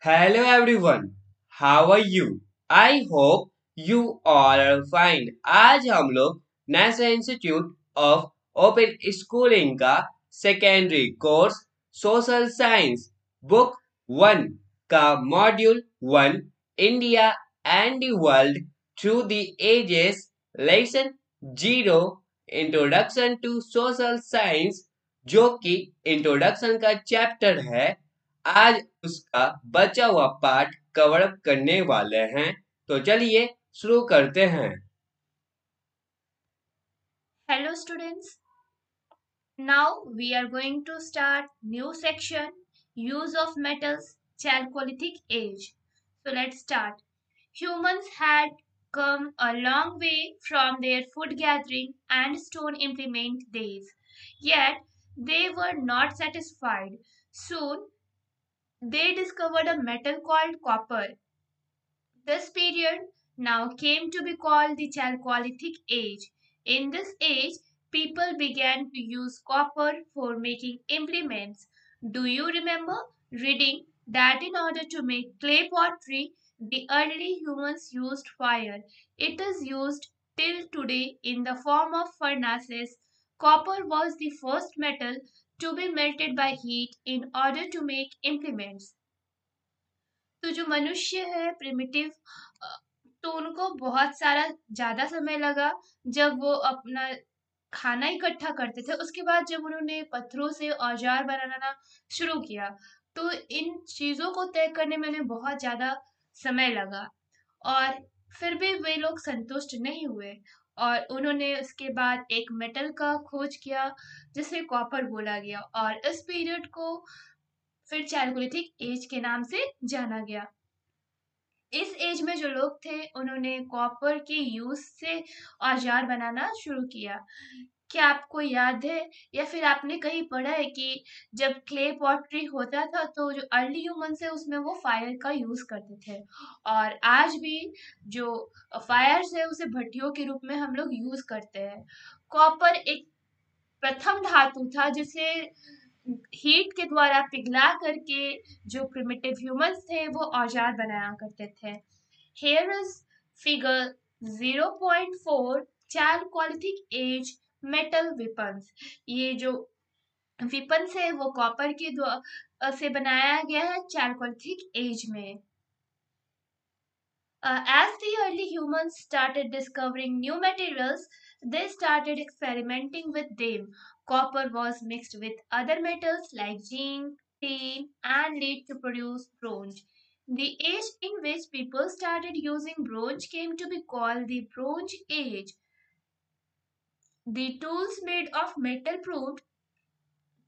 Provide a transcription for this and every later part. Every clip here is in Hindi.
Hello everyone, how are you? I hope you all are fine. आज हम लोग National Institute of Open Schooling का secondary course social science book one का module one India and the world through the ages lesson zero introduction to social science जो कि इंट्रोडक्शन का चैप्टर है। आज उसका बचा हुआ पार्ट कवर अप करने वाले हैं, तो चलिए शुरू करते हैं। Hello students. Now we are going to start new section use of metals Chalcolithic age. So let's start. Humans had come a long way from their food gathering and stone implement days. Yet they were not satisfied. Soon they discovered a metal called copper. This period now came to be called the Chalcolithic Age. In this age, people began to use copper for making implements. Do you remember reading that in order to make clay pottery, the early humans used fire? It is used till today in the form of furnaces. Copper was the first metal to be melted by heat in order to make implements. तो जो मनुष्य है प्रिमिटिव तो उनको बहुत सारा ज़्यादा समय लगा जब वो अपना खाना इकट्ठा करते थे। उसके बाद जब उन्होंने पत्थरों से औजार बनाना शुरू किया, तो इन चीज़ों को तय करने में उन्हें बहुत ज़्यादा समय लगा और फिर भी वे लोग संतुष्ट नहीं हुए और उन्होंने उसके बाद एक मेटल का खोज किया जिसे कॉपर बोला गया और इस पीरियड को फिर चैल्कोलिथिक एज के नाम से जाना गया। इस एज में जो लोग थे उन्होंने कॉपर के यूज से औजार बनाना शुरू किया। क्या आपको याद है या फिर आपने कहीं पढ़ा है कि जब क्ले पॉटरी होता था तो जो अर्ली ह्यूमंस है उसमें वो फायर का यूज करते थे और आज भी जो फायर्स है उसे भट्टियों के रूप में हम लोग यूज करते हैं। कॉपर एक प्रथम धातु था जिसे हीट के द्वारा पिघला करके जो प्रिमिटिव ह्यूमंस थे वो औजार बनाया करते थे। Here is figure 0.4 Chalcolithic age metal weapons. ये जो weapons है वो कॉपर के से बनाया गया है Chalcolithic एज में। As the early humans started discovering new materials, they started experimenting with them. Copper was mixed with other metals like zinc, tin, and lead to produce bronze. The age in which people started using bronze came to be called the Bronze Age. The tools made of metal proved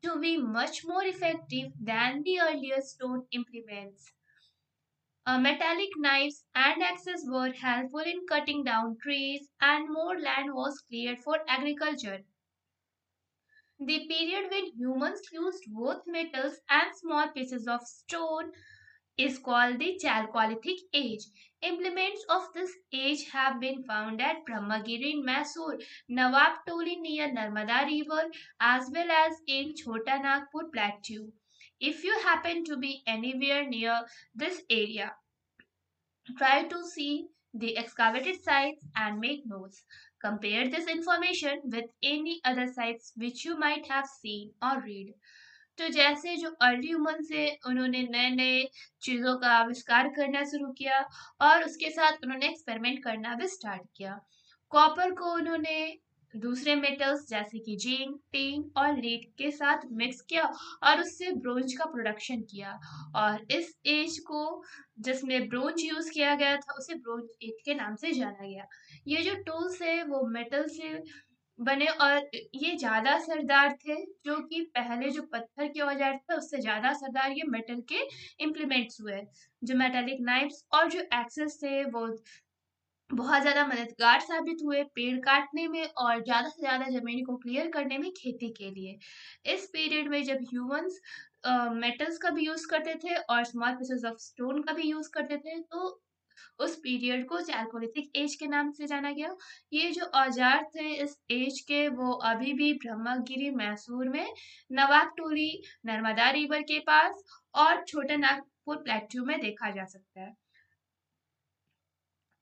to be much more effective than the earlier stone implements. Metallic knives and axes were helpful in cutting down trees, and more land was cleared for agriculture. The period when humans used both metals and small pieces of stone is called the Chalcolithic Age. Implements of this age have been found at Brahmagiri in Mysore, Nawab Toli near Narmada River, as well as in Chota Nagpur Plateau. If you happen to be anywhere near this area, try to see the excavated sites and make notes. Compare this information with any other sites which you might have seen or read. तो जैसे जो अर्ली ह्यूमन से उन्होंने नए नए चीज़ों का आविष्कार करना शुरू किया और उसके साथ उन्होंने एक्सपेरिमेंट करना भी स्टार्ट किया। कॉपर को उन्होंने दूसरे मेटल्स जैसे कि जिंक, टिन और लीड के साथ मिक्स किया और उससे ब्रोंज का प्रोडक्शन किया और इस एज को जिसमें ब्रोंज यूज किया गया था उसे ब्रोंज एज के नाम से जाना गया। ये जो टूल्स है वो मेटल से बने और ये ज़्यादा असरदार थे जो कि पहले जो पत्थर के औजार थे उससे ज़्यादा असरदार ये मेटल के इम्प्लीमेंट्स हुए। जो मेटालिक नाइफ्स और जो एक्सेस थे वो बहुत ज़्यादा मददगार साबित हुए पेड़ काटने में और ज़्यादा से ज़्यादा ज़मीन को क्लियर करने में खेती के लिए। इस पीरियड में जब ह्यूमंस मेटल्स का भी यूज़ करते थे और स्मॉल पीसेस ऑफ स्टोन का भी यूज़ करते थे तो उस पीरियड को चैल्कोलिथिक एज के नाम से जाना गया। ये जो औजार थे इस एज के, वो अभी भी ब्रह्मगिरी मैसूर में, नवाब टोली नर्मदा रिवर के पास और छोटा नागपुर प्लेट्यू में देखा जा सकता है।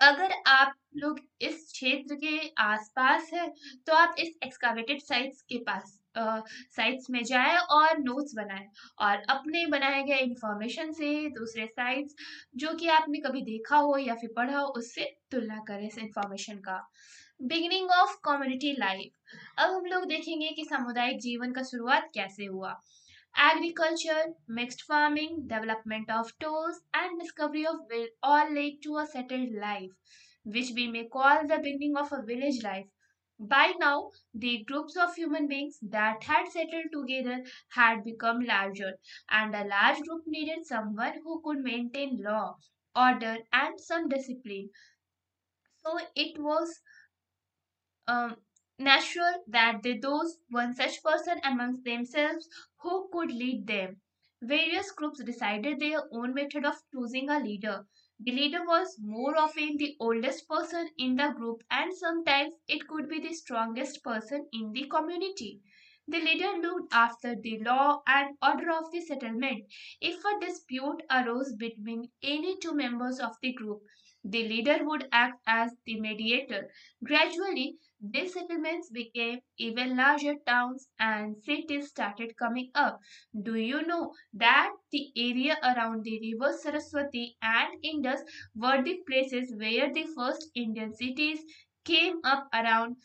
अगर आप लोग इस क्षेत्र के आसपास है तो आप इस एक्सकावेटेड साइट्स के पास साइट्स में जाएं और नोट्स बनाएं और अपने बनाए गए इंफॉर्मेशन से दूसरे साइट्स जो कि आपने कभी देखा हो या फिर पढ़ा हो उससे तुलना करें इस इंफॉर्मेशन का। Beginning of community life. अब हम लोग देखेंगे कि सामुदायिक जीवन का शुरुआत कैसे हुआ। Agriculture, mixed farming, development of tools, and discovery of will all led to a settled life, which we may call the beginning of a village life. By now, the groups of human beings that had settled together had become larger, and a large group needed someone who could maintain law, order, and some discipline. So it was um, natural that they those one such person amongst themselves who could lead them. Various groups decided their own method of choosing a leader. The leader was more often the oldest person in the group, and sometimes it could be the strongest person in the community. The leader looked after the law and order of the settlement. If a dispute arose between any two members of the group, the leader would act as the mediator. Gradually, these settlements became even larger towns and cities started coming up. Do you know that the area around the river Saraswati and Indus were the places where the first Indian cities came up around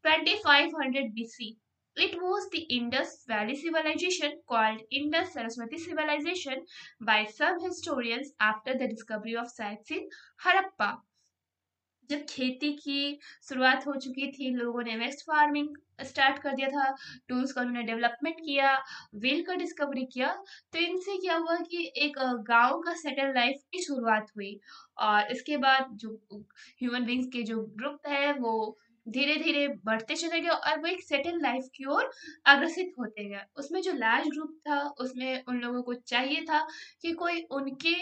2500 BC? It was the Indus Valley civilization called Indus Saraswati civilization by some historians after the discovery of sites in Harappa. जब खेती की शुरुआत हो चुकी थी, लोगों ने मिक्स्ड फार्मिंग स्टार्ट कर दिया था, टूल्स का उन्होंने डेवलपमेंट किया, व्हील का डिस्कवरी किया, तो इनसे क्या हुआ कि एक गांव का सेटल लाइफ की शुरुआत हुई। और इसके बाद जो ह्यूमन बींग्स के जो ग्रुप है वो धीरे धीरे बढ़ते चले गए और वो एक सेटल लाइफ की ओर अग्रसित होते गए। उसमें जो लार्ज ग्रुप था उसमें उन लोगों को चाहिए था कि कोई उनके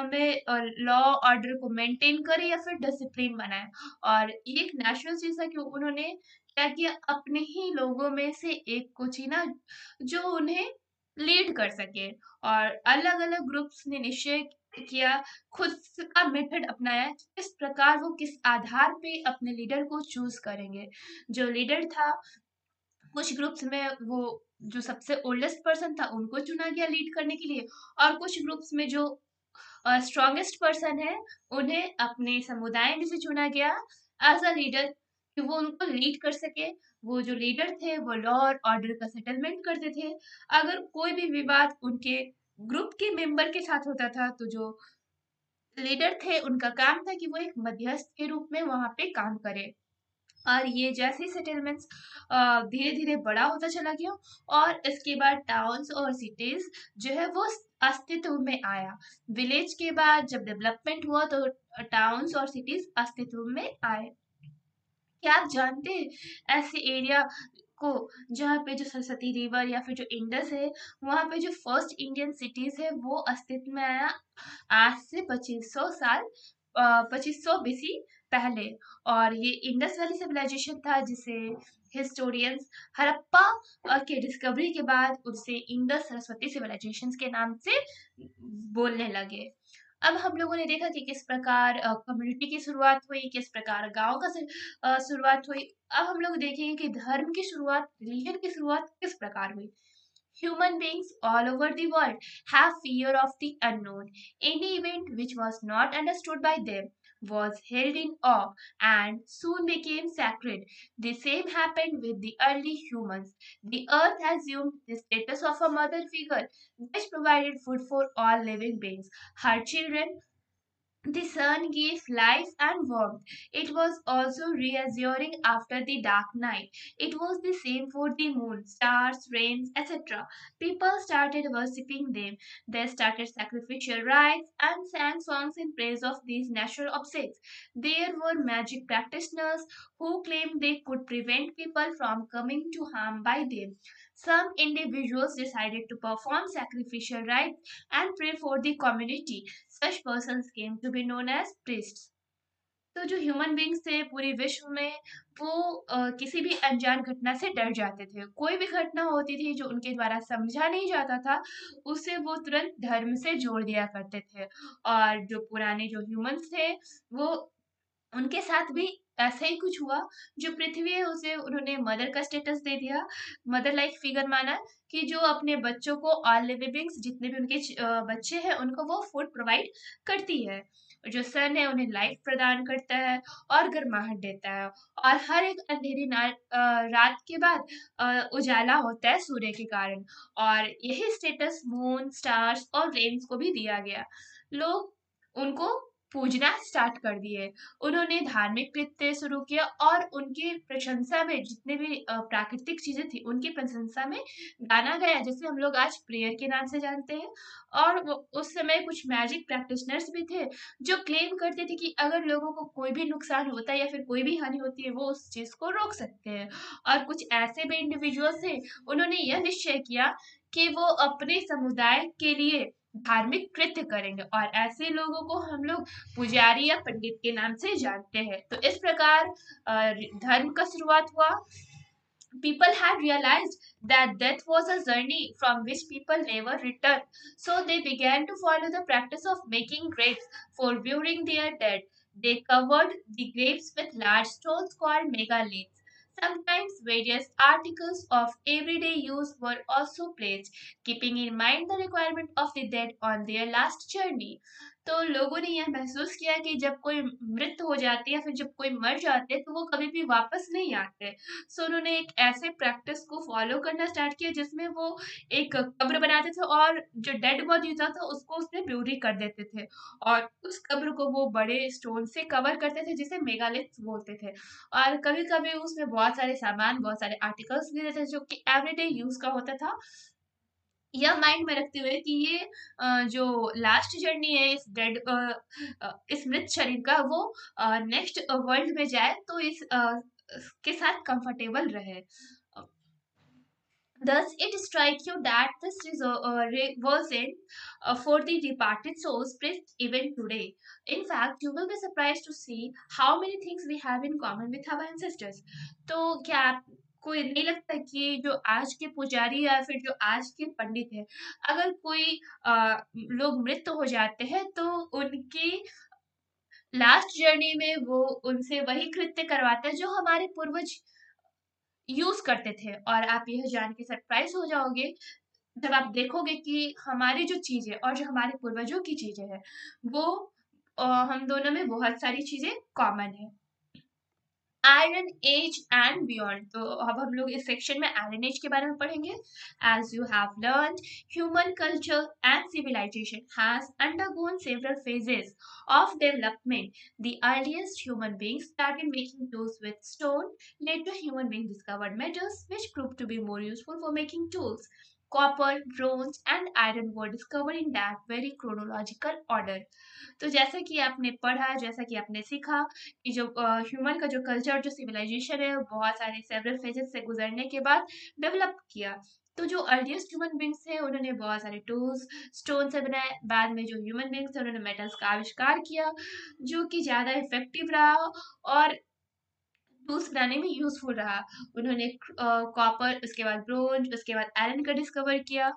में लॉ ऑर्डर को मेंटेन करे या फिर डिसिप्लिन बनाए। और ये एक नेशनल चीज है कि उन्होंने क्या किया, अपने ही लोगों में से एक को चुना जो उन्हें लीड कर सके। और अलग अलग ग्रुप्स ने निश्चय किया, खुद का मेथड अपनाया कि किस प्रकार वो किस आधार पे अपने लीडर को चूज करेंगे। जो लीडर था, कुछ ग्रुप्स में वो जो सबसे ओल्डेस्ट पर्सन था उनको चुना गया लीड करने के लिए, और कुछ ग्रुप्स में जो स्ट्रॉन्गेस्ट पर्सन है उन्हें अपने समुदाय में से चुना गया एज अ लीडर कि वो उनको लीड कर सके। वो जो लीडर थे वो लॉ और ऑर्डर का सेटलमेंट करते थे। अगर कोई भी विवाद उनके ग्रुप के मेंबर के साथ होता था तो जो लीडर थे उनका काम था कि वो एक मध्यस्थ के रूप में वहां पे काम करे। और ये जैसे सेटलमेंट्स धीरे धीरे बड़ा होता चला गया और इसके बाद टाउन्स और सिटीज जो है वो अस्तित्व में आया। विलेज के बाद जब डेवलपमेंट हुआ तो टाउन्स और सिटीज अस्तित्व में आए। क्या आप जानते हैं ऐसे एरिया को जहाँ पे जो सरस्वती रिवर या फिर जो इंडस है वहां पे जो फर्स्ट इंडियन सिटीज है वो अस्तित्व में आया आज से 2500 साल, 2500 BC पहले। और ये इंडस वैली सिविलाइजेशन था जिसे हिस्टोरियंस हड़प्पा के डिस्कवरी के बाद उसे इंडस सरस्वती सिविलाइजेशन के नाम से बोलने लगे। अब हम लोगों ने देखा कि किस प्रकार कम्युनिटी की शुरुआत हुई, किस प्रकार गांव का शुरुआत हुई। अब हम लोग देखेंगे कि धर्म की शुरुआत, रिलीजन की शुरुआत किस प्रकार हुई। Human beings all over the world have fear of the unknown. Any event which was not understood by them was held in awe and soon became sacred. The same happened with the early humans. The earth assumed the status of a mother figure which provided food for all living beings. Her children, the sun gave life and warmth. It was also reassuring after the dark night. It was the same for the moon, stars, rains, etc. People started worshipping them. They started sacrificial rites and sang songs in praise of these natural objects. There were magic practitioners who claimed they could prevent people from coming to harm by them. Some individuals decided to perform sacrificial rites and pray for the community. Such persons came to be known as priests. तो जो ह्यूमन बींग्स थे पूरे विश्व में वो किसी भी अनजान घटना से डर जाते थे। कोई भी घटना होती थी जो उनके द्वारा समझा नहीं जाता था, उसे वो तुरंत धर्म से जोड़ दिया करते थे। और जो पुराने जो ह्यूमंस थे वो उनके साथ भी ऐसा ही कुछ हुआ। जो पृथ्वी है उसे उन्होंने मदर का स्टेटस दे दिया, मदर लाइक फिगर माना, कि जो अपने बच्चों को ऑल लिविंग बीइंग्स जितने भी उनके बच्चे हैं उनको वो फूड प्रोवाइड करती है। जो सन है उन्हें लाइफ प्रदान करता है और गर्माहट देता है। और हर एक अंधेरी रात के बाद उजाला होता है सूर्य के कारण। और यही स्टेटस मून, स्टार्स और रेन्स को भी दिया गया। लोग उनको पूजना स्टार्ट कर दिए। उन्होंने धार्मिक कृत्य शुरू किया और उनकी प्रशंसा में जितने भी प्राकृतिक चीजें थी उनकी प्रशंसा में गाना गया, जिसे हम लोग आज प्रेयर के नाम से जानते हैं। और उस समय कुछ मैजिक प्रैक्टिशनर्स भी थे जो क्लेम करते थे कि अगर लोगों को कोई भी नुकसान होता है या फिर कोई भी हानि होती है वो उस चीज को रोक सकते हैं। और कुछ ऐसे भी इंडिविजुअल्स थे, उन्होंने यह निश्चय किया कि वो अपने समुदाय के लिए धार्मिक कृत्य करेंगे। और ऐसे लोगों को हम लोग पुजारी या पंडित के नाम से जानते हैं। तो इस प्रकार धर्म का शुरुआत हुआ। People had realized that death was a journey from which people never returned, so they began to follow the practice of making graves for burying their dead. They covered the graves with large stones called megaliths. Sometimes various articles of everyday use were also placed, keeping in mind the requirement of the dead on their last journey. तो लोगों ने यह महसूस किया कि जब कोई मृत हो जाती है या फिर जब कोई मर जाते हैं तो वो कभी भी वापस नहीं आते। सो उन्होंने एक ऐसे प्रैक्टिस को फॉलो करना स्टार्ट किया जिसमें वो एक कब्र बनाते थे और जो डेड बॉडी होता था उसको उसमें ब्यूरी कर देते थे। और उस कब्र को वो बड़े स्टोन से कवर करते थे जिसे मेगालिथ बोलते थे। और कभी कभी उसमें बहुत सारे सामान, बहुत सारे आर्टिकल्स भी देते थे जो कि एवरीडे यूज का होता था। यह माइंड में रखते हुए कि ये जो लास्ट जर्नी है इस इस मृत शरीर का वो नेक्स्ट वर्ल्ड में जाए तो इस के साथ कंफर्टेबल रहे। Thus, it strikes you that this was in for the departed souls present even today. In fact, you will be surprised to see how many things we have in common with our ancestors. तो क्या आपको ये नहीं लगता कि जो आज के पुजारी या फिर जो आज के पंडित हैं, अगर कोई लोग मृत हो जाते हैं तो उनकी लास्ट जर्नी में वो उनसे वही कृत्य करवाते हैं जो हमारे पूर्वज यूज करते थे। और आप यह जान के सरप्राइज हो जाओगे जब आप देखोगे कि हमारी जो चीजें और जो हमारे पूर्वजों की चीजें हैं वो हम दोनों में बहुत सारी चीजें कॉमन है। आयरन एज एंड बियॉन्ड, तो अब हम लोग इस सेक्शन में आयरन एज के बारे में पढ़ेंगे। As you have learn, human culture and civilization has undergone several phases of development. The earliest human beings started making tools with stone. Later, human beings discovered metals which proved to be more useful for making tools. Copper, bronze, and iron were discovered in that very chronological order. तो जैसा कि आपने पढ़ा, जैसा कि आपने सीखा कि जो ह्यूमन का जो कल्चर, जो सिविलाइजेशन है, वो बहुत सारे सेवरल फेजेस से गुजरने के बाद डेवलप किया। तो जो अर्लीस्ट ह्यूमन बींग्स थे उन्होंने बहुत सारे टूल्स स्टोन से बनाए। बाद में जो ह्यूमन बींग्स थे उन्होंने मेटल्स का आविष्कार किया जो कि ज़्यादा इफेक्टिव रहा और टूल्स बनाने में यूजफुल रहा। उन्होंने कॉपर, उसके बाद ब्रोंज, उसके बाद आयरन का डिस्कवर किया।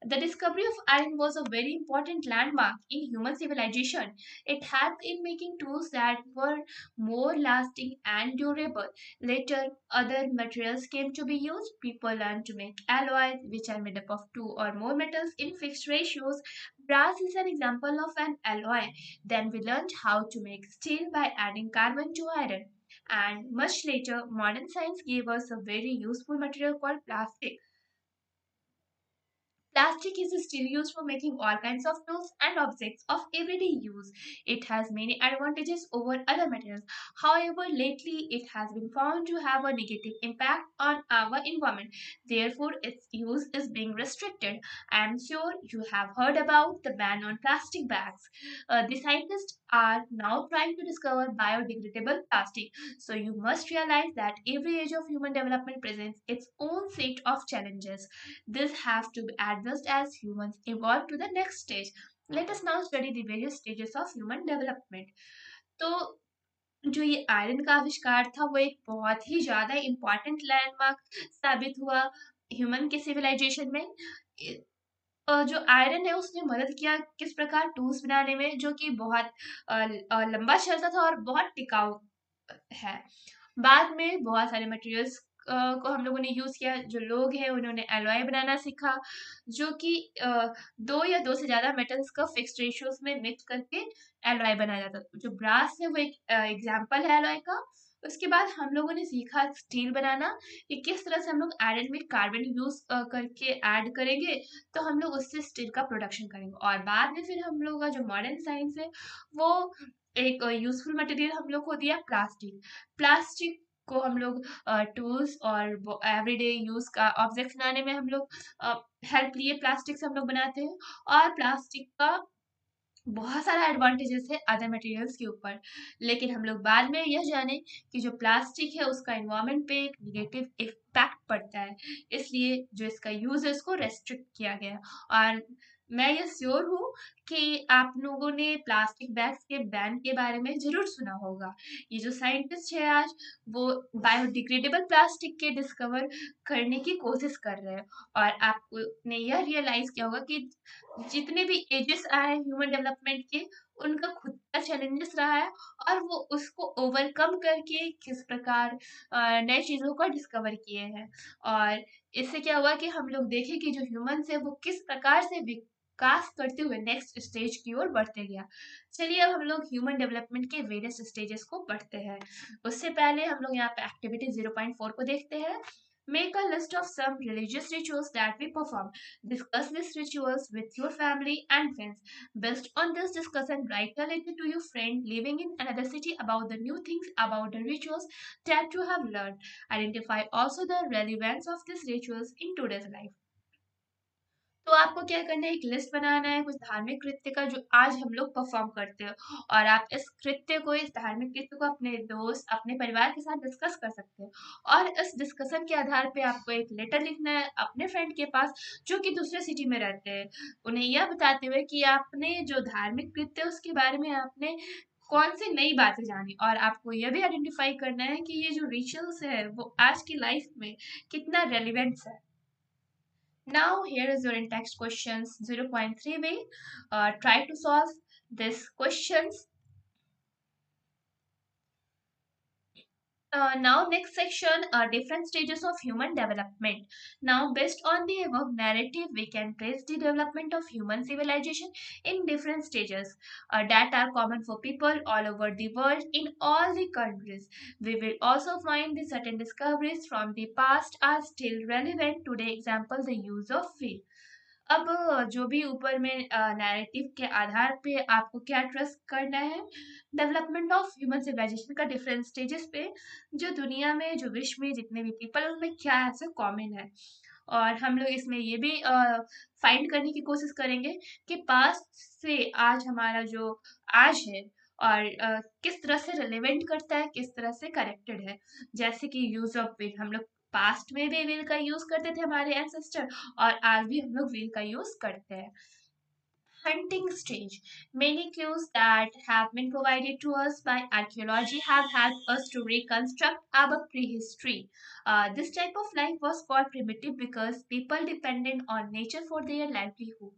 The discovery of iron was a very important landmark in human civilization. It helped in making tools that were more lasting and durable. Later, other materials came to be used. People learned to make alloys, which are made up of two or more metals in fixed ratios. Brass is an example of an alloy. Then we learned how to make steel by adding carbon to iron. And much later, modern science gave us a very useful material called plastic. Plastic is still used for making all kinds of tools and objects of everyday use. It has many advantages over other materials. However, lately it has been found to have a negative impact on our environment. Therefore, its use is being restricted. I am sure you have heard about the ban on plastic bags. The scientists are now trying to discover biodegradable plastic. So you must realize that every age of human development presents its own set of challenges. This have to be addressed as humans evolve to the next stage. Let us now study the various stages of human development. तो जो ये आयरन का आविष्कार था वो एक बहुत ही ज़्यादा इम्पोर्टेंट लैंडमार्क साबित हुआ ह्यूमन के सिविलाइजेशन में। जो आयरन है उसने मदद किया किस प्रकार टूल्स बनाने में जो कि बहुत लंबा चलता था और बहुत टिकाऊ है। बाद में बहुत सारे मटेरियल्स को हम लोगों ने यूज़ किया। जो लोग हैं उन्होंने एलॉय बनाना सीखा जो कि 2 या 2 से ज़्यादा मेटल्स का फिक्स्ड रेशियोज़ में मिक्स करके एलॉय बनाया जाता था। जो ब्रास है वो एक एग्ज़ाम्पल है एलॉय का। उसके बाद हम लोगों ने सीखा स्टील बनाना कि किस तरह से हम लोग आयरन में कार्बन यूज़ करके ऐड करेंगे तो हम लोग उससे स्टील का प्रोडक्शन करेंगे। और बाद में फिर हम लोगों का जो मॉडर्न साइंस है वो एक यूज़फुल मटेरियल हम लोग को दिया प्लास्टिक। प्लास्टिक को हम लोग टूल्स और एवरीडे यूज़ का ऑब्जेक्ट्स बनाने में हम लोग हेल्प लिए प्लास्टिक से हम लोग बनाते हैं। और प्लास्टिक का बहुत सारा एडवांटेजेस है अदर मटेरियल्स के ऊपर। लेकिन हम लोग बाद में यह जाने कि जो प्लास्टिक है उसका एनवायरनमेंट पे एक नेगेटिव इम्पैक्ट पड़ता है, इसलिए जो इसका यूज है उसको रेस्ट्रिक्ट किया गया है। और मैं ये श्योर हूँ कि आप लोगों ने प्लास्टिक बैग्स के बैन के बारे में जरूर सुना होगा। ये जो साइंटिस्ट है आज वो बायोडिग्रेडेबल प्लास्टिक के डिस्कवर करने की कोशिश कर रहे हैं। और आपने यह रियलाइज किया होगा कि जितने भी एजेस आए ह्यूमन डेवलपमेंट के उनका खुद का चैलेंजेस रहा है और वो उसको ओवरकम करके किस प्रकार नए चीज़ों को डिस्कवर किए हैं। और इससे क्या हुआ कि हम लोग देखें कि जो ह्यूमंस है वो किस प्रकार से विकास करते हुए नेक्स्ट स्टेज की ओर बढ़ते गया। चलिए अब हम लोग ह्यूमन डेवलपमेंट के वेरियस स्टेजेस को पढ़ते हैं। उससे पहले हम लोग यहाँ पे एक्टिविटी 0.4 को देखते हैं। Make a list of some religious rituals that we perform. Discuss these rituals with your family and friends. Based on this discussion, write a letter to your friend living in another city about the new things about the rituals that you have learned. Identify also the relevance of these rituals in today's life. तो आपको क्या करना है, एक लिस्ट बनाना है कुछ धार्मिक कृत्य का जो आज हम लोग परफॉर्म करते हैं। और आप इस कृत्य को, इस धार्मिक कृत्य को अपने दोस्त, अपने परिवार के साथ डिस्कस कर सकते हैं। और इस डिस्कशन के आधार पे आपको एक लेटर लिखना है अपने फ्रेंड के पास जो कि दूसरे सिटी में रहते हैं, उन्हें यह बताते हुए कि आपने जो धार्मिक कृत्य उसके बारे में आपने कौन सी नई बातें जानी। और आपको यह भी आइडेंटिफाई करना है कि ये जो रिचुअल्स है वो आज की लाइफ में कितना रेलिवेंस है। Now here is your in-text questions 0.3b. Try to solve these questions. Now next section, different stages of human development. Now based on the above narrative we can trace the development of human civilization in different stages that are common for people all over the world in all the countries. We will also find the certain discoveries from the past are still relevant today. Example, the use of wheel. अब जो भी ऊपर में नैरेटिव के आधार पे आपको क्या ट्रस्ट करना है, डेवलपमेंट ऑफ ह्यूमन सिविलाइजेशन का डिफरेंट स्टेजेस पे जो दुनिया में, जो विश्व में जितने भी पीपल है उनमें क्या ऐसे कॉमन है। और हम लोग इसमें ये भी फाइंड करने की कोशिश करेंगे कि पास्ट से आज हमारा जो आज है और किस तरह से रिलेवेंट करता है, किस तरह से करेक्टेड है। जैसे कि यूज ऑफ व्हील, हम लोग पास्ट में भी व्हील का यूज करते थे हमारे एंसेस्टर और आज भी हम लोग व्हील का यूज करते हैं। Hunting stage. Many clues that have been provided to us by archaeology have helped us to reconstruct our prehistory. This type of life was called primitive because people depended on nature for their livelihood.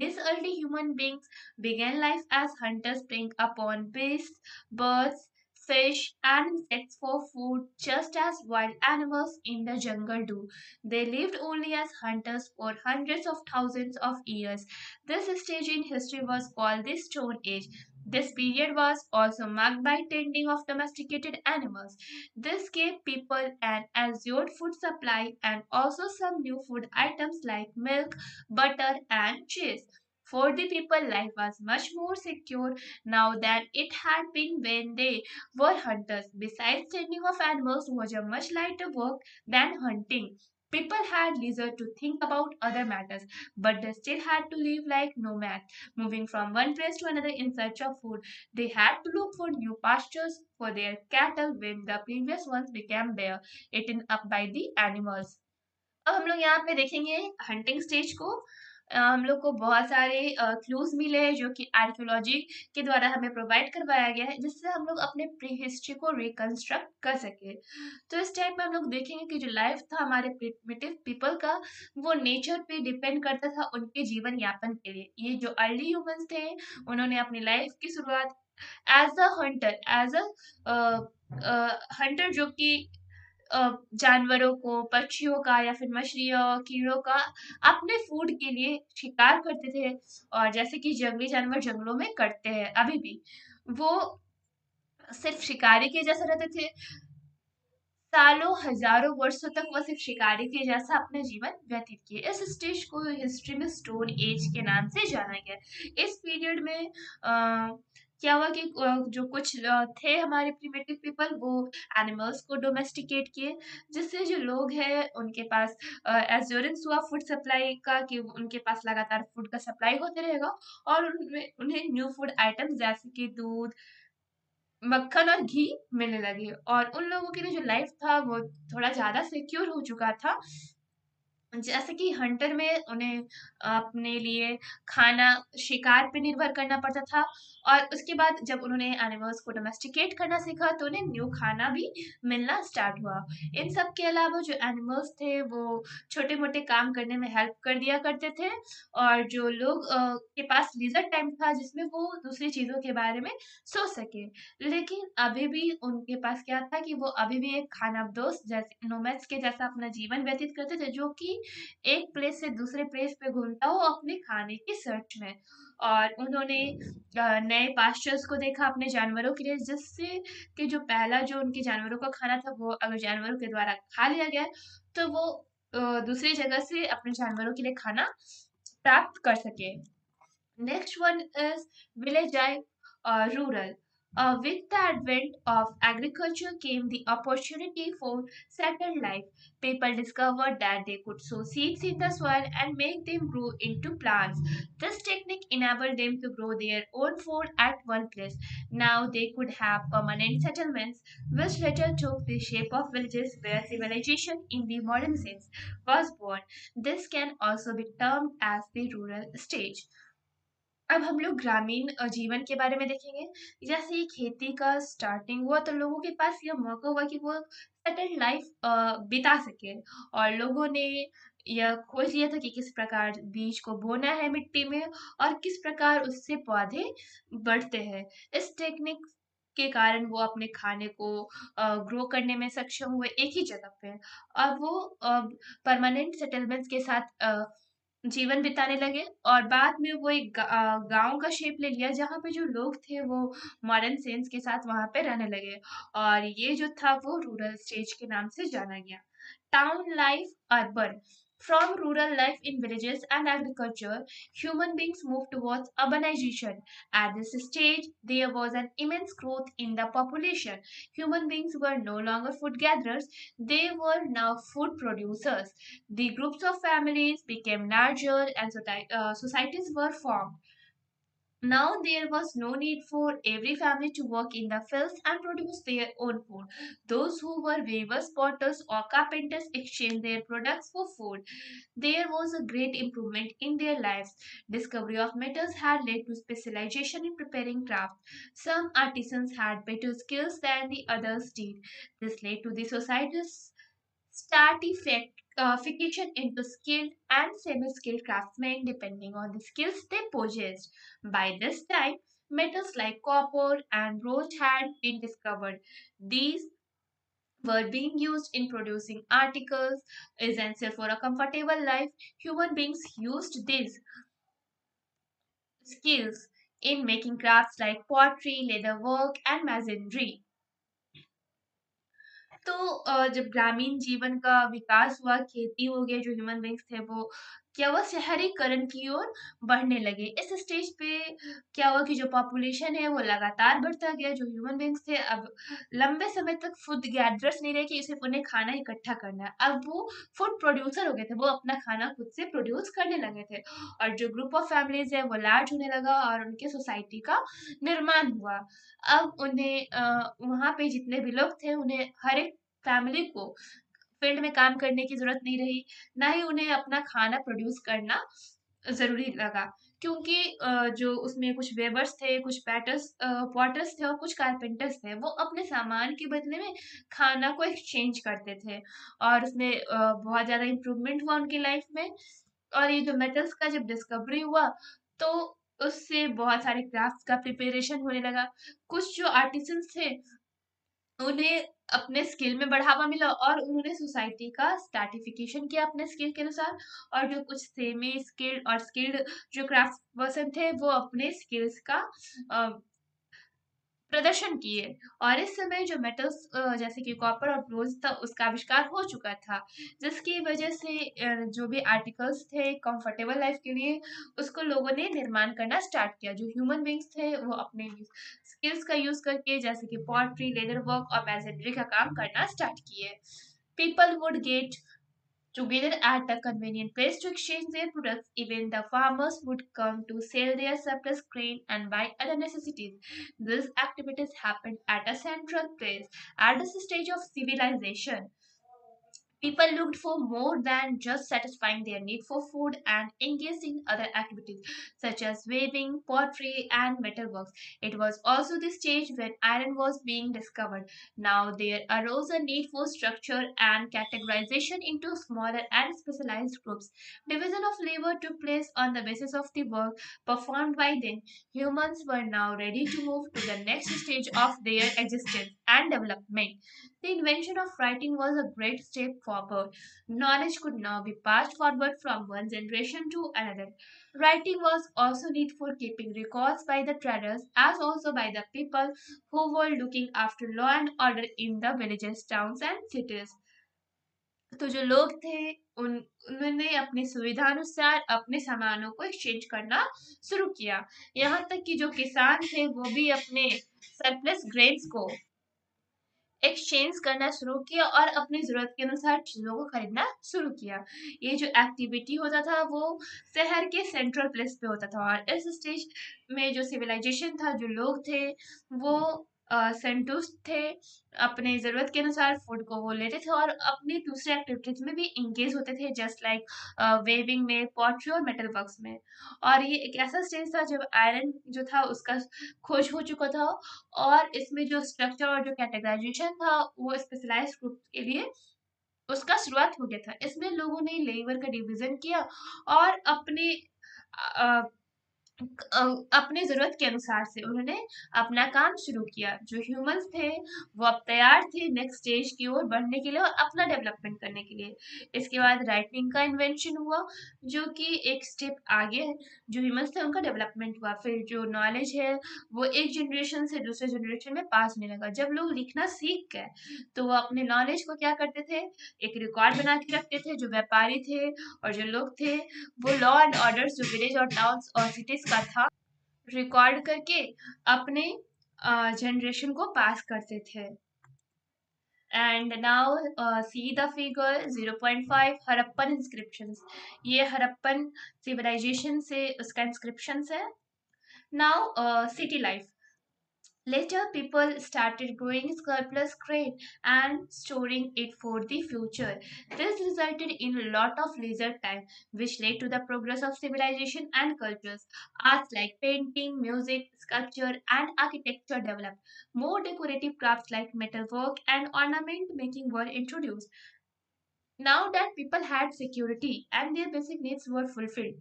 These early human beings began life as hunters, preying upon beasts, birds, fish, and insects for food, just as wild animals in the jungle do. They lived only as hunters for hundreds of thousands of years. This stage in history was called the Stone Age. This period was also marked by tending of domesticated animals. This gave people an assured food supply and also some new food items like milk, butter, and cheese. For the people, life was much more secure now than it had been when they were hunters. Besides, tending of animals was a much lighter work than hunting. People had leisure to think about other matters, but they still had to live like nomads, moving from one place to another in search of food. They had to look for new pastures for their cattle when the previous ones became bare, eaten up by the animals. अब हम लोग यहाँ पे देखेंगे हंटिंग स्टेज को। हम लोग को बहुत सारे क्लूज मिले हैं जो कि आर्कियोलॉजी के द्वारा हमें प्रोवाइड करवाया गया है, जिससे हम लोग अपने प्री हिस्ट्री को रिकंस्ट्रक्ट कर सके। तो इस टाइप में हम लोग देखेंगे कि जो लाइफ था हमारे प्रिमिटिव पीपल का, वो नेचर पे डिपेंड करता था उनके जीवन यापन के लिए। ये जो अर्ली ह्यूमंस थे, उन्होंने अपनी लाइफ की शुरुआत as a hunter, as a hunter जो कि जानवरों को, पक्षियों का या फिर मछलियों, कीड़ों का अपने फूड के लिए शिकार करते थे, और जैसे कि जंगली जानवर जंगलों में करते हैं अभी भी, वो सिर्फ शिकारी के जैसे रहते थे। सालों हजारों वर्षों तक वो सिर्फ शिकारी के जैसा अपना जीवन व्यतीत किए। इस स्टेज को हिस्ट्री में स्टोन एज के नाम से जाना गया। इस पीरियड में क्या हुआ कि जो कुछ थे हमारे प्रिमिटिव पीपल, वो एनिमल्स को डोमेस्टिकेट किए, जिससे जो लोग हैं उनके पास एश्योरेंस हुआ फूड सप्लाई का कि उनके पास लगातार फूड का सप्लाई होते रहेगा, और उनमें उन्हें न्यू फूड आइटम्स जैसे कि दूध, मक्खन और घी मिलने लगे, और उन लोगों के लिए जो लाइफ था वो थोड़ा ज़्यादा सिक्योर हो चुका था। जैसे कि हंटर में उन्हें अपने लिए खाना शिकार पे निर्भर करना पड़ता था, और उसके बाद जब उन्होंने एनिमल्स को डोमेस्टिकेट करना सीखा तो उन्हें न्यू खाना भी मिलना स्टार्ट हुआ। इन सब के अलावा जो एनिमल्स थे वो छोटे मोटे काम करने में हेल्प कर दिया करते थे, और जो लोग के पास लीजर टाइम था जिसमें वो दूसरी चीज़ों के बारे में सोच सके। लेकिन अभी भी उनके पास क्या था कि वो अभी भी एक खानाबदोश जैसे नोमैड्स के जैसा अपना जीवन व्यतीत करते थे, जो कि एक प्लेस से दूसरे प्लेस पे घूमता हो अपने खाने की सर्च में। और उन्होंने नए पास्चर्स को देखा अपने जानवरों के लिए, जिससे कि जो पहला जो उनके जानवरों का खाना था वो अगर जानवरों के द्वारा खा लिया गया, तो वो दूसरी जगह से अपने जानवरों के लिए खाना प्राप्त कर सके। Next one is village life, rural. With the advent of agriculture came the opportunity for settled life. People discovered that they could sow seeds in the soil and make them grow into plants. This technique enabled them to grow their own food at one place. Now they could have permanent settlements, which later took the shape of villages where civilization in the modern sense was born. This can also be termed as the rural stage. अब हम लोग ग्रामीण जीवन के बारे में देखेंगे। जैसे ही खेती का स्टार्टिंग हुआ तो लोगों के पास यह मौका हुआ कि वो सेटल्ड लाइफ बिता सके, और लोगों ने यह खोज लिया था कि किस प्रकार बीज को बोना है मिट्टी में और किस प्रकार उससे पौधे बढ़ते हैं। इस टेक्निक के कारण वो अपने खाने को ग्रो करने में सक्षम हुए एक ही जगह पे, और वो परमानेंट सेटलमेंट्स के साथ जीवन बिताने लगे, और बाद में वो एक गांव का शेप ले लिया जहाँ पे जो लोग थे वो मॉडर्न सेंस के साथ वहां पे रहने लगे, और ये जो था वो रूरल स्टेज के नाम से जाना गया। Town life, urban. From rural life in villages and agriculture, human beings moved towards urbanization. At this stage, there was an immense growth in the population. Human beings were no longer food gatherers, they were now food producers. The groups of families became larger and societies were formed. Now there was no need for every family to work in the fields and produce their own food. Those who were weavers, potters, or carpenters exchanged their products for food. There was a great improvement in their lives. Discovery of metals had led to specialization in preparing craft. Some artisans had better skills than the others did. This led to the society's stratification into skilled and semi-skilled craftsmen depending on the skills they possessed. By this time, metals like copper and bronze had been discovered. These were being used in producing articles essential for a comfortable life. Human beings used these skills in making crafts like pottery, leather work, and masonry. तो जब ग्रामीण जीवन का विकास हुआ, खेती हो गया, जो ह्यूमन बीइंग्स थे वो क्या हुआ, शहरीकरण की ओर बढ़ने लगे। इस स्टेज पे क्या हुआ कि जो पॉपुलेशन है वो लगातार बढ़ता गया। जो ह्यूमन बीइंग्स थे अब लंबे समय तक फूड गैदरर्स नहीं रहे कि सिर्फ उन्हें खाना इकट्ठा करना है, अब वो फूड प्रोड्यूसर हो गए थे, वो अपना खाना खुद से प्रोड्यूस करने लगे थे। और जो ग्रुप ऑफ फैमिलीज है वो लार्ज होने लगा और उनके सोसाइटी का निर्माण हुआ। अब उन्हें वहाँ पे जितने भी लोग थे उन्हें हर एक फैमिली को फील्ड में काम करने की ज़रूरत नहीं रही, ना ही उन्हें अपना खाना प्रोड्यूस करना ज़रूरी लगा। क्योंकि जो उसमें कुछ वेबर्स थे, कुछ पॉटर्स थे और कुछ कारपेंटर्स थे, वो अपने सामान के बदले में खाना को एक्सचेंज करते थे और उसमें बहुत ज़्यादा इम्प्रूवमेंट हुआ उनकी लाइफ में। और ये जो मेटल्स का जब डिस्कवरी हुआ, तो उससे बहुत सारे क्राफ्ट्स का प्रिपरेशन होने लगा। कुछ जो आर्टिसंस थे उन्हें अपने स्किल में बढ़ावा मिला और उन्होंने सोसाइटी का स्ट्रैटिफिकेशन किया अपने स्किल के अनुसार। और जो कुछ सेमी स्किल्ड और स्किल्ड जो क्राफ्ट पर्सन थे वो अपने स्किल्स का अ, प्रदर्शन किए। और इस समय जो मेटल्स जैसे कि कॉपर और ब्रोंज था उसका आविष्कार हो चुका था, जिसकी वजह से जो भी आर्टिकल्स थे कंफर्टेबल लाइफ के लिए उसको लोगों ने निर्माण करना स्टार्ट किया। जो ह्यूमन बींग्स थे वो अपने स्किल्स का यूज करके जैसे कि पॉटरी, लेदर वर्क और मैसेंजरी का काम करना स्टार्ट किए। People would get together at a convenient place to exchange their products. Even the farmers would come to sell their surplus grain and buy other necessities. These activities happened at a central place at this stage of civilization. People looked for more than just satisfying their need for food and engaged in other activities such as weaving, pottery, and metalworks. It was also the stage when iron was being discovered. Now there arose a need for structure and categorization into smaller and specialized groups. Division of labor took place on the basis of the work performed by them. Humans were now ready to move to the next stage of their existence and development. The invention of writing was a great step forward. Knowledge could now be passed forward from one generation to another. Writing was also needed for keeping records by the traders as also by the people who were looking after law and order in the villages, towns and cities. तो जो लोग थे उन उन्होंने अपनी सुविधानुसार अपने सामानों को एक्सचेंज करना शुरू किया। यहाँ तक कि जो किसान थे वो भी अपने सरप्लस ग्रेन्स को एक्सचेंज करना शुरू किया और अपनी ज़रूरत के अनुसार चीज़ों को खरीदना शुरू किया। ये जो एक्टिविटी होता था वो शहर के सेंट्रल प्लेस पे होता था और इस स्टेज में जो सिविलाइजेशन था, जो लोग थे वो संतुष्ट थे, अपने ज़रूरत के अनुसार फूड को वो लेते थे और अपनी दूसरे एक्टिविटीज में भी इंगेज होते थे, जस्ट लाइक वेविंग में, पॉटरी और मेटल वर्क्स में। और ये एक ऐसा स्टेज था जब आयरन जो था उसका खोज हो चुका था और इसमें जो स्ट्रक्चर और जो कैटेगराइजेशन था वो स्पेशलाइज्ड ग्रुप के लिए उसका शुरुआत हो गया था। इसमें लोगों ने लेबर का डिवीजन किया और अपने ज़रूरत के अनुसार से उन्होंने अपना काम शुरू किया। जो ह्यूमंस थे वो अब तैयार थे नेक्स्ट स्टेज की ओर बढ़ने के लिए और अपना डेवलपमेंट करने के लिए। इसके बाद राइटिंग का इन्वेंशन हुआ जो कि एक स्टेप आगे है। जो ह्यूमंस थे उनका डेवलपमेंट हुआ, फिर जो नॉलेज है वो एक जनरेशन से दूसरे जनरेशन में पास होने लगा। जब लोग लिखना सीख गए तो वो अपने नॉलेज को क्या करते थे, एक रिकॉर्ड बना के रखते थे। जो व्यापारी थे और जो लोग थे वो लॉ एंड ऑर्डर जो विलेज और टाउन्स और सिटीज का था रिकॉर्ड करके अपने जनरेशन को पास करते थे। And now see the figure 0.5 Harappan inscriptions. ये हड़प्पन सिविलाइजेशन से उसका इंस्क्रिप्शंस है। Now city life. Later, people started growing surplus grain and storing it for the future. This resulted in a lot of leisure time, which led to the progress of civilization and cultures. Arts like painting, music, sculpture, and architecture developed. More decorative crafts like metalwork and ornament making were introduced. Now that people had security and their basic needs were fulfilled,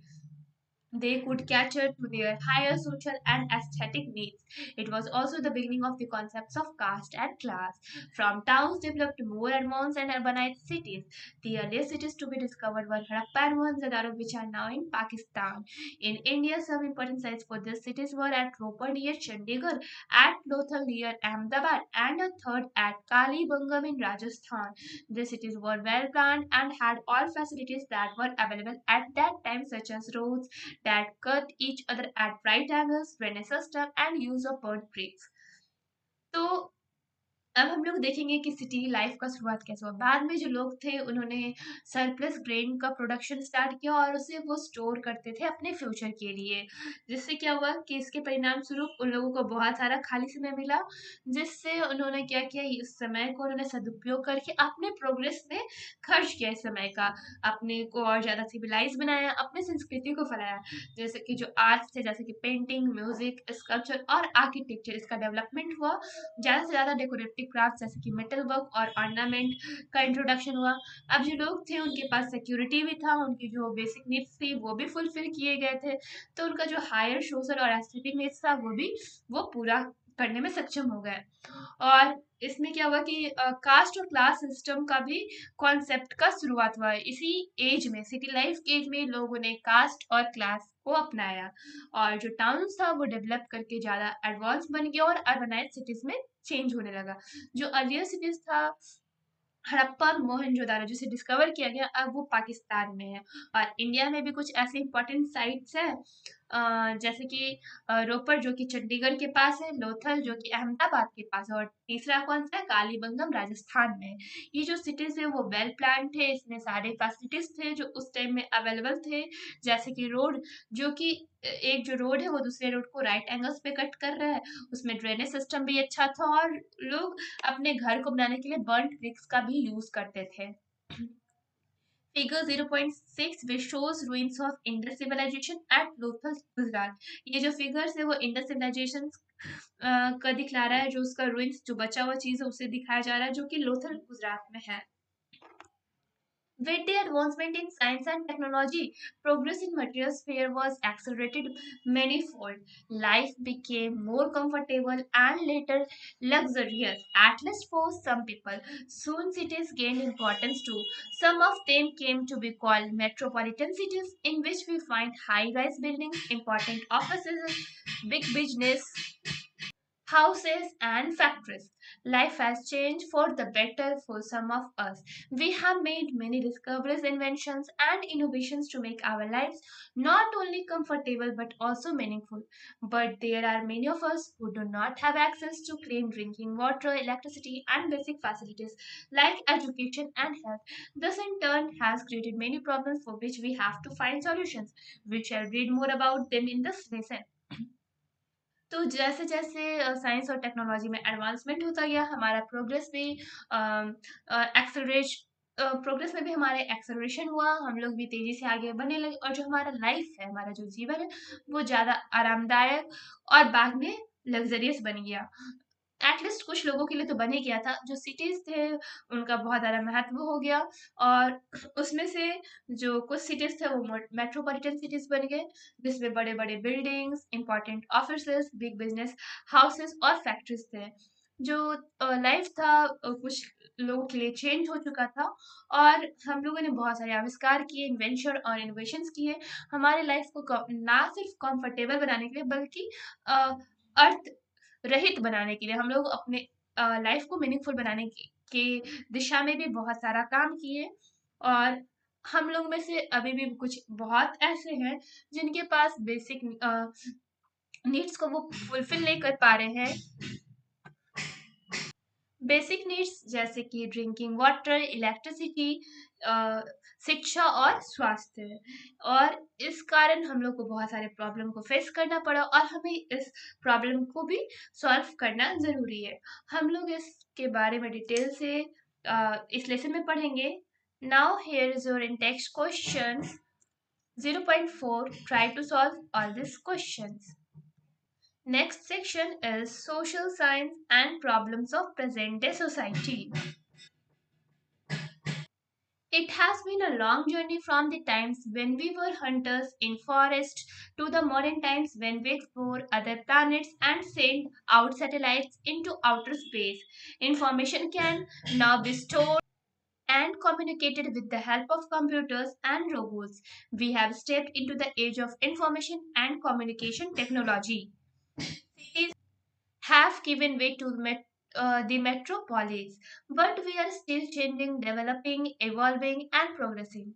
they could cater to their higher social and aesthetic needs. It was also the beginning of the concepts of caste and class. From towns developed more advanced and urbanized cities. The earliest cities to be discovered were Harappa and Mohenjo-daro, which are now in Pakistan. In India, some important sites for these cities were at Ropar near Chandigarh, at Lothal near Ahmedabad, and a third at Kalibangam in Rajasthan. The cities were well planned and had all facilities that were available at that time, such as roads that cut each other at right angles, drainage system, and use of burnt bricks. तो अब हम लोग देखेंगे कि सिटी लाइफ का शुरुआत कैसे हुआ। बाद में जो लोग थे उन्होंने सरप्लस ग्रेन का प्रोडक्शन स्टार्ट किया और उसे वो स्टोर करते थे अपने फ्यूचर के लिए। जिससे क्या हुआ कि इसके परिणाम स्वरूप उन लोगों को बहुत सारा खाली समय मिला, जिससे उन्होंने क्या किया, इस समय को उन्होंने सदुपयोग करके अपने प्रोग्रेस में खर्च किया। इस समय का अपने को और ज़्यादा सिविलाइज बनाया, अपने संस्कृति को फैलाया। जैसे कि जो आर्ट्स थे, जैसे कि पेंटिंग, म्यूजिक, स्कल्पचर और आर्किटेक्चर, इसका डेवलपमेंट हुआ। ज़्यादा से ज़्यादा डेकोरेटिव क्राफ्ट जैसे कि मेटल वर्क और ऑर्नामेंट का इंट्रोडक्शन हुआ। अब जो लोग थे उनके पास सिक्योरिटी भी था, उनकी जो बेसिक नीड्स थी वो भी फुलफिल किए गए थे, तो उनका जो हायर सोशल और एस्थेटिक नीड्स था वो पूरा करने में सक्षम हो गए। और इसमें क्या हुआ कि कास्ट और क्लास सिस्टम का भी कॉन्सेप्ट का शुरुआत हुआ है। इसी एज में, सिटी लाइफ के एज में, लोगों ने कास्ट और क्लास को अपनाया और जो टाउन्स था वो डेवलप करके ज़्यादा एडवांस बन गया और अर्बनाइज सिटीज में चेंज होने लगा। जो अर्लियर सिटीज था, हड़प्पा और मोहनजोदारो, जिसे डिस्कवर किया गया, अब वो पाकिस्तान में है। और इंडिया में भी कुछ ऐसे इंपॉर्टेंट साइट्स हैं, जैसे कि रोपड़ जो कि चंडीगढ़ के पास है, लोथल जो कि अहमदाबाद के पास है, और तीसरा कौन सा है, कालीबंगम राजस्थान में है। ये जो सिटीज है वो वेल प्लान थे, इसमें सारे फैसिलिटीज थे जो उस टाइम में अवेलेबल थे। जैसे कि रोड, जो कि एक जो रोड है वो दूसरे रोड को राइट एंगल्स पे कट कर रहा है, उसमें ड्रेनेज सिस्टम भी अच्छा था, और लोग अपने घर को बनाने के लिए बर्न्ट ब्रिक्स का भी यूज करते थे। Figure 0.6 which shows ruins of Indus civilization at Lothal, Gujarat. ये जो फिगर्स है वो इंडस सिविलाइजेशन का दिखला रहा है, जो उसका रुइंस, जो बचा हुआ चीज है उसे दिखाया जा रहा है, जो कि लोथल गुजरात में है। With the advancement in science and technology, progress in material sphere was accelerated manifold. Life became more comfortable and later luxurious, at least for some people. Soon cities gained importance too. Some of them came to be called metropolitan cities, in which we find high-rise buildings, important offices, big business, houses and factories. Life has changed for the better for some of us. We have made many discoveries, inventions, and innovations to make our lives not only comfortable but also meaningful. But there are many of us who do not have access to clean drinking water, electricity, and basic facilities like education and health. This, in turn, has created many problems for which we have to find solutions. We shall read more about them in this lesson. तो जैसे-जैसे साइंस और टेक्नोलॉजी में एडवांसमेंट होता गया, हमारा प्रोग्रेस भी एक्सेलरेश प्रोग्रेस में भी हमारे एक्सेलरेशन हुआ, हम लोग भी तेज़ी से आगे बढ़ने लगे, और जो हमारा लाइफ है, हमारा जो जीवन है, वो ज़्यादा आरामदायक और बाद में लग्ज़रियस बन गया। एटलीस्ट कुछ लोगों के लिए तो बन ही गया था। जो सिटीज़ थे, उनका बहुत ज़्यादा महत्व हो गया, और उसमें से जो कुछ सिटीज़ थे वो मेट्रोपॉलिटन सिटीज़ बन गए, जिसमें बड़े-बड़े buildings, important offices, big business houses और फैक्ट्रीज थे। जो लाइफ था कुछ लोगों के लिए चेंज हो चुका था, और हम लोगों ने बहुत सारे आविष्कार किए, इन्वेंशन और इनोवेशंस किए, हमारे लाइफ को ना सिर्फ कंफर्टेबल बनाने के लिए, बल्कि अर्थ रहित बनाने के लिए, हम लोग अपने लाइफ को मीनिंगफुल बनाने की दिशा में भी बहुत सारा काम किए। और हम लोग में से अभी भी कुछ बहुत ऐसे हैं जिनके पास बेसिक नीड्स को वो फुलफिल नहीं कर पा रहे हैं। बेसिक नीड्स जैसे कि ड्रिंकिंग वाटर, इलेक्ट्रिसिटी, शिक्षा और स्वास्थ्य, और इस कारण हम लोग को बहुत सारे प्रॉब्लम को फेस करना पड़ा, और हमें इस प्रॉब्लम को भी सॉल्व करना ज़रूरी है। हम लोग इसके बारे में डिटेल से इस लेसन में पढ़ेंगे। Now here is your in text question 0.4, try to solve all these questions. Next section is social science and problems of present day society. It has been a long journey from the times when we were hunters in forest to the modern times when we explore other planets and send out satellites into outer space. Information can now be stored and communicated with the help of computers and robots. We have stepped into the age of information and communication technology. Cities have given way to the metropolis, but we are still changing, developing, evolving, and progressing.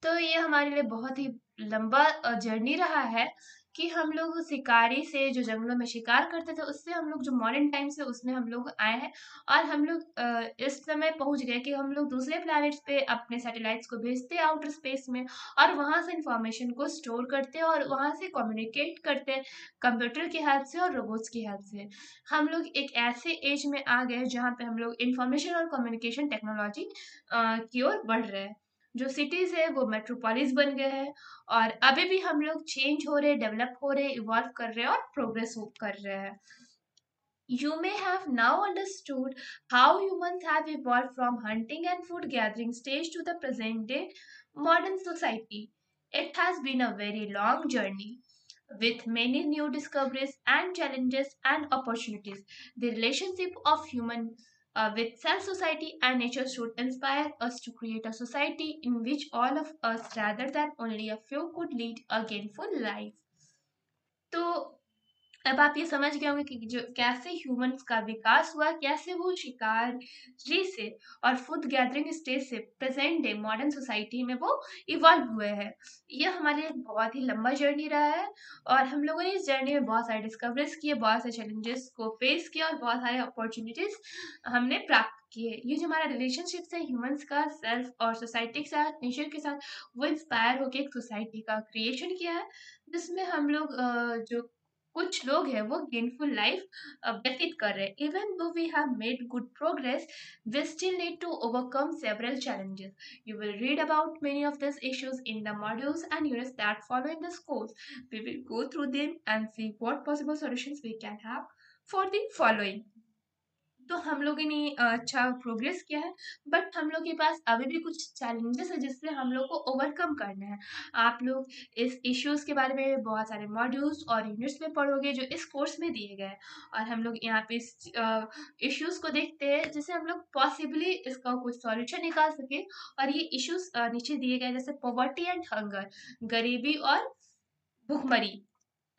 तो ये हमारे लिए बहुत ही लंबा जर्नी रहा है कि हम लोग शिकारी से जो जंगलों में शिकार करते थे उससे हम लोग जो मॉडर्न टाइम से उसमें हम लोग आए हैं और हम लोग इस समय पहुंच गए कि हम लोग दूसरे प्लैनेट्स पे अपने सैटेलाइट्स को भेजते हैं आउटर स्पेस में और वहां से इंफॉर्मेशन को स्टोर करते हैं और वहां से कम्युनिकेट करते हैं कंप्यूटर की हेल्प से और रोबोट्स की हेल्प से। हम लोग एक ऐसे एज में आ गए जहाँ पे हम लोग इंफॉर्मेशन और कम्युनिकेशन टेक्नोलॉजी की ओर बढ़ रहे हैं। जो सिटीज है वो मेट्रोपोलिस बन गए हैं और अभी भी हम लोग चेंज हो रहे, डेवलप हो रहे, इवॉल्व कर रहे हैं और प्रोग्रेस कर रहे हैं। You may have now understood how humans have evolved from hunting and food gathering stage to the present day modern society. It has been a very long journey with many new discoveries and challenges and opportunities. The relationship of human with self society and nature should inspire us to create a society in which all of us rather than only a few could lead a gainful life. तो अब आप ये समझ गए होंगे कि जो कैसे ह्यूमंस का विकास हुआ, कैसे वो शिकारी से और फूड गैदरिंग स्टेज से प्रेजेंट डे मॉडर्न सोसाइटी में वो इवॉल्व हुए हैं। ये हमारे लिए बहुत ही लंबा जर्नी रहा है और हम लोगों ने इस जर्नी में बहुत सारे डिस्कवरीज किए, बहुत सारे चैलेंजेस को फेस किया और बहुत सारे अपॉर्चुनिटीज हमने प्राप्त किए। ये जो हमारा रिलेशनशिप है ह्यूमंस का सेल्फ और सोसाइटी के साथ, नेचर के साथ, वो इंस्पायर होकर एक सोसाइटी का क्रिएशन किया है जिसमें हम लोग जो कुछ लोग हैं वो गेनफुल लाइफ व्यतीत कर रहे हैं। Even though we have made good progress, we still need to overcome several challenges. You will read about many of these issues in the modules and units that follow in this course. We will go through them and see what possible solutions we can have for the following. तो हम लोगों ने अच्छा प्रोग्रेस किया है बट हम लोग के पास अभी भी कुछ चैलेंजेस है जिससे हम लोग को ओवरकम करना है। आप लोग इस इश्यूज के बारे में बहुत सारे मॉड्यूल्स और यूनिट्स में पढ़ोगे जो इस कोर्स में दिए गए हैं और हम लोग यहाँ पे इस इश्यूज को देखते हैं जिससे हम लोग पॉसिबली इसका कुछ सॉल्यूशन निकाल सके। और ये इश्यूज नीचे दिए गए जैसे पॉवर्टी एंड हंगर, गरीबी और भूखमरी।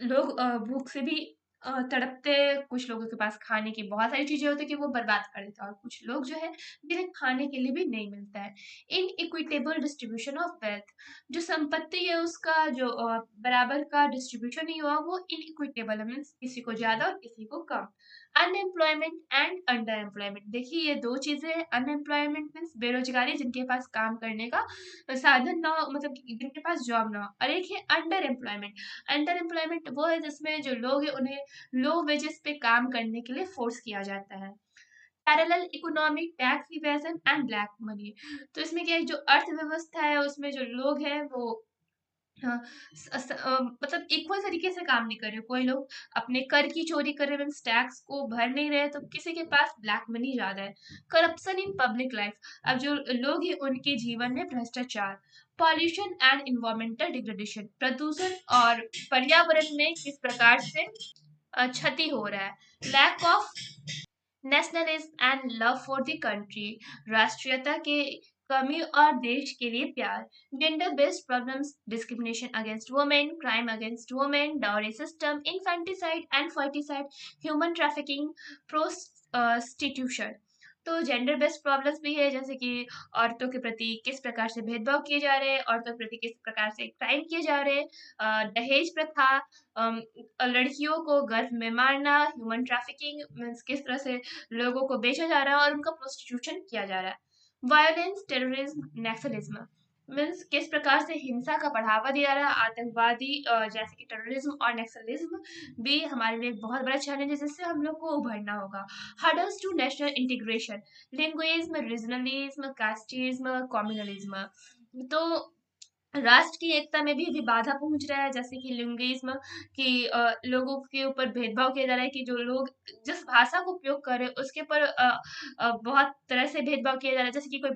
लोग भूख से भी तड़पते, कुछ लोगों के पास खाने की बहुत सारी चीजें होती है कि वो बर्बाद कर देते हैं और कुछ लोग जो है जिन्हें खाने के लिए भी नहीं मिलता है। इन इक्विटेबल डिस्ट्रीब्यूशन ऑफ वेल्थ, जो संपत्ति है उसका जो बराबर का डिस्ट्रीब्यूशन नहीं हुआ वो इन इक्विटेबल मीन्स किसी को ज्यादा और किसी को कम। अनएम्प्लॉयमेंट एंड अंडर एम्प्लॉयमेंट, देखिए ये दो चीजें हैं। अनएम्प्लॉयमेंट मीन्स बेरोजगारी, जिनके पास काम करने का साधन ना हो, मतलब कि जिनके पास जॉब ना हो, और एक है अंडर एम्प्लॉयमेंट। अंडर एम्प्लॉयमेंट वो है जिसमें जो लोग हैं उन्हें लो वेजेस पे काम करने के लिए फोर्स किया जाता है। Parallel economy, tax evasion and black money, तो इसमें क्या है जो अर्थव्यवस्था है उसमें जो लोग हैं वो हाँ, मतलब इक्वल तरीके से काम नहीं कर रहे। कोई लोग अपने कर की चोरी कर रहे हैं, टैक्स को भर नहीं रहे, तो किसी के पास ब्लैक मनी ज्यादा है। करप्शन इन पब्लिक लाइफ, अब जो लोग हैं उनके जीवन में भ्रष्टाचार। पॉल्यूशन एंड इन्वायरमेंटल डिग्रेडेशन, प्रदूषण और पर्यावरण में किस प्रकार से क्षति हो रहा है। Lack of nationalism and love for the country, राष्ट्रीयता के कमी और देश के लिए प्यार। Gender based problems, discrimination against women, crime against women, dowry system, infanticide and foeticide, human trafficking, prostitution. तो जेंडर बेस्ड प्रॉब्लम्स भी है जैसे कि औरतों के प्रति किस प्रकार से भेदभाव किए जा रहे हैं, औरतों के प्रति किस प्रकार से क्राइम किए जा रहे हैं, दहेज प्रथा, लड़कियों को गर्भ में मारना, ह्यूमन ट्रैफिकिंग मीन्स किस तरह से लोगों को बेचा जा रहा है और उनका प्रोस्टिट्यूशन किया जा रहा है। वायलेंस, टेररिज्म, नेक्सलिज्म मीन्स किस प्रकार से हिंसा का बढ़ावा दिया रहा है। आतंकवादी जैसे कि टेररिज्म और नेक्सलिज्म भी हमारे लिए एक बहुत बड़ा चैलेंज है जिससे हम लोग को उभरना होगा। Hurdles to national integration, linguism, regionalism, casteism, communalism. तो राष्ट्र की एकता में भी बाधा पहुंच रहा है, जैसे कि लिंगिज्म, कि लोगों के ऊपर भेदभाव किया जा रहा है, कि जो लोग जिस भाषा को उपयोग कर रहे हैं उसके ऊपर बहुत तरह से भेदभाव किया जा रहा है। जैसे कि कोई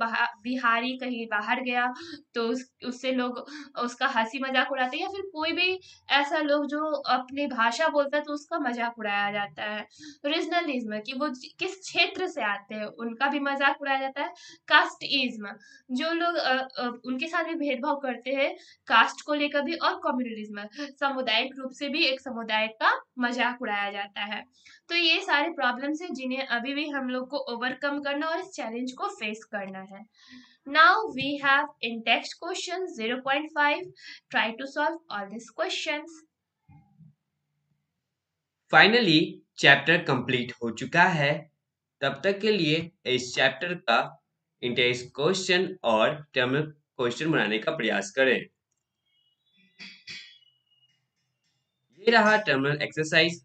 बिहारी कहीं बाहर गया तो उससे लोग उसका हंसी मजाक उड़ाते हैं, या फिर कोई भी ऐसा लोग जो अपनी भाषा बोलता है तो उसका मजाक उड़ाया जाता है। रीजनलिज्म, कि वो किस क्षेत्र से आते हैं उनका भी मजाक उड़ाया जाता है। कास्टइज्म, जो लोग उनके साथ भी भेदभाव करते हैं कास्ट को लेकर भी। और कम्युनलिज्म, सामुदायिक रूप से भी एक समुदाय का मजाक उड़ाया जाता है। तो ये सारे प्रॉब्लम्स हैं जिन्हें अभी भी हम लोग को ओवरकम करना और इस चैलेंज को फेस करना है। Now we have in text question 0.5, try to solve all this questions. Finally chapter complete हो चुका है। तब तक के लिए इस चैप्टर का इंटेंस क्वेश्चन और टर्म क्वेश्चन बनाने का प्रयास करें। ये रहा टर्मिनल एक्सरसाइज।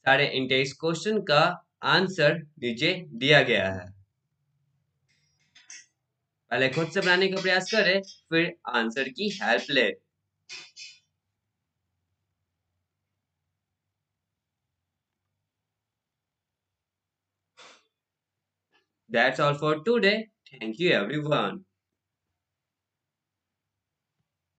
सारे इंटेंस क्वेश्चन का आंसर नीचे दिया गया है। पहले खुद से बनाने का प्रयास करें, फिर आंसर की हेल्प ले। That's all for today. Thank you everyone.